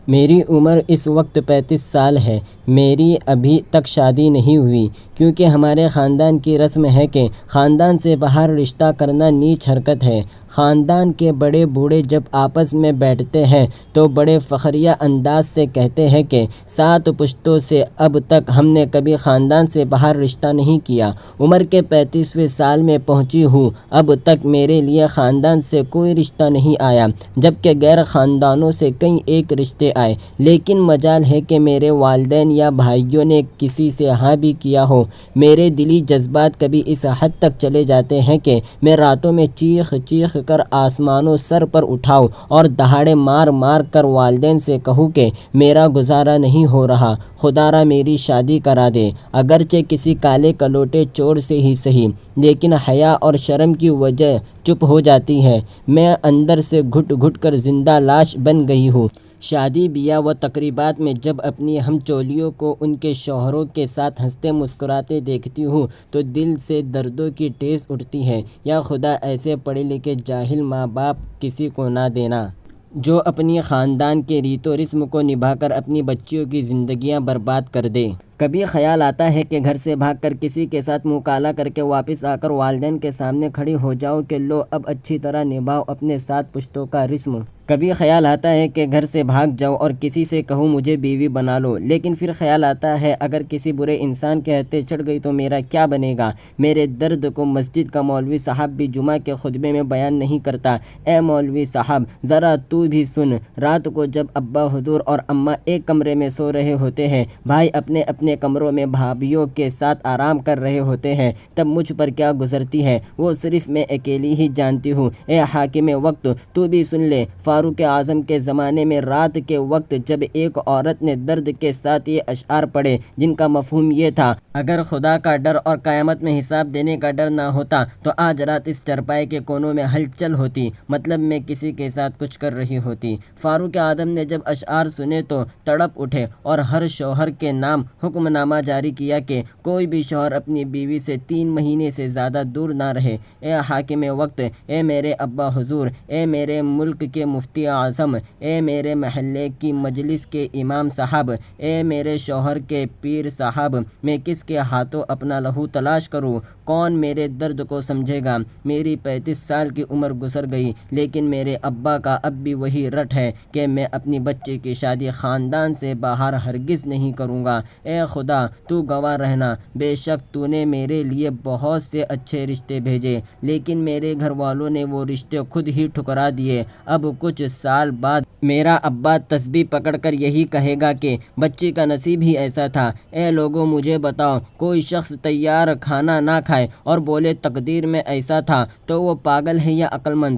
میری عمر اس وقت 35 سال ہے۔ میری ابھی تک شادی نہیں ہوئی، کیونکہ ہمارے خاندان کی رسم ہے کہ خاندان سے باہر رشتہ کرنا نیچ حرکت ہے۔ خاندان کے بڑے بوڑھے جب آپس میں بیٹھتے ہیں تو بڑے فخریہ انداز سے کہتے ہیں کہ 7 پشتوں سے اب تک ہم نے کبھی خاندان سے باہر رشتہ نہیں کیا۔ عمر کے 35ویں سال میں پہنچی ہوں، اب تک میرے لیے خاندان سے کوئی رشتہ نہیں آیا، جبکہ غیر خاندانوں سے کئی ایک رشتے آئے، لیکن مجال ہے کہ میرے والدین یا بھائیوں نے کسی سے ہاں بھی کیا ہو۔ میرے دلی جذبات کبھی اس حد تک چلے جاتے ہیں کہ میں راتوں میں چیخ چیخ کر آسمانوں سر پر اٹھاؤں اور دہاڑے مار مار کر والدین سے کہوں کہ میرا گزارا نہیں ہو رہا، خدا را میری شادی کرا دے، اگرچہ کسی کالے کلوٹے چور سے ہی سہی، لیکن حیا اور شرم کی وجہ چپ ہو جاتی ہے۔ میں اندر سے گھٹ گھٹ کر زندہ لاش بن گئی ہوں۔ شادی بیاہ و تقریبات میں جب اپنی ہم چولیوں کو ان کے شوہروں کے ساتھ ہنستے مسکراتے دیکھتی ہوں تو دل سے دردوں کی ٹھیس اٹھتی ہے۔ یا خدا ایسے پڑھے لکھے جاہل ماں باپ کسی کو نہ دینا، جو اپنی خاندان کے ریت و رسم کو نبھا کر اپنی بچیوں کی زندگیاں برباد کر دے۔ کبھی خیال آتا ہے کہ گھر سے بھاگ کر کسی کے ساتھ منہ کالا کر کے واپس آ کر والدین کے سامنے کھڑی ہو جاؤ کہ لو اب اچھی طرح نبھاؤ اپنے 7 پشتوں کا رسم۔ کبھی خیال آتا ہے کہ گھر سے بھاگ جاؤ اور کسی سے کہوں مجھے بیوی بنا لو، لیکن پھر خیال آتا ہے اگر کسی برے انسان کے ہتھے چڑھ گئی تو میرا کیا بنے گا۔ میرے درد کو مسجد کا مولوی صاحب بھی جمعہ کے خطبے میں بیان نہیں کرتا۔ اے مولوی صاحب، ذرا تو بھی سن، رات کو جب ابا حضور اور اماں ایک کمرے میں سو رہے ہوتے ہیں، بھائی اپنے اپنے کمروں میں بھابھیوں کے ساتھ آرام کر رہے ہوتے ہیں، تب مجھ پر کیا گزرتی ہے وہ صرف میں اکیلی ہی جانتی ہوں۔ اے حاکم وقت، تو بھی سن لے، فاروق اعظم کے زمانے میں رات کے وقت جب ایک عورت نے درد کے ساتھ یہ اشعار پڑھے جن کا مفہوم یہ تھا: اگر خدا کا ڈر اور قیامت میں حساب دینے کا ڈر نہ ہوتا تو آج رات اس چرپائی کے کونوں میں ہلچل ہوتی، مطلب میں کسی کے ساتھ کچھ کر رہی ہوتی۔ فاروق اعظم نے جب اشعار سنے تو تڑپ اٹھے اور ہر شوہر کے نام حکم نامہ جاری کیا کہ کوئی بھی شوہر اپنی بیوی سے 3 مہینے سے زیادہ دور نہ رہے۔ اے حاکم وقت، اے میرے ابا حضور، اے میرے ملک کے مفتی اعظم، اے میرے محلے کی مجلس کے امام صاحب، اے میرے شوہر کے پیر صاحب، میں کس کے ہاتھوں اپنا لہو تلاش کروں؟ کون میرے درد کو سمجھے گا؟ میری 35 سال کی عمر گزر گئی، لیکن میرے ابا کا اب بھی وہی رٹ ہے کہ میں اپنی بچے کی شادی خاندان سے باہر ہرگز نہیں کروں گا۔ اے خدا، تو گواہ رہنا، بے شک تو نے میرے لیے بہت سے اچھے رشتے بھیجے، لیکن میرے گھر والوں نے وہ رشتے خود ہی ٹھکرا دیے۔ اب کچھ سال بعد میرا ابا تسبیح پکڑ کر یہی کہے گا کہ بچی کا نصیب ہی ایسا تھا۔ اے لوگوں، مجھے بتاؤ، کوئی شخص تیار کھانا نہ کھائے اور بولے تقدیر میں ایسا تھا تو وہ پاگل ہے یا عقل مند؟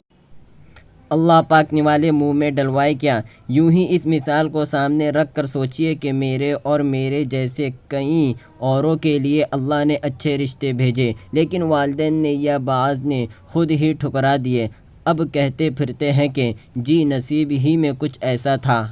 اللہ پاک نوالے منہ میں ڈلوائے کیا؟ یوں ہی اس مثال کو سامنے رکھ کر سوچئے کہ میرے اور میرے جیسے کئی اوروں کے لیے اللہ نے اچھے رشتے بھیجے، لیکن والدین نے یا بعض نے خود ہی ٹھکرا دیے۔ اب کہتے پھرتے ہیں کہ جی نصیب ہی میں کچھ ایسا تھا۔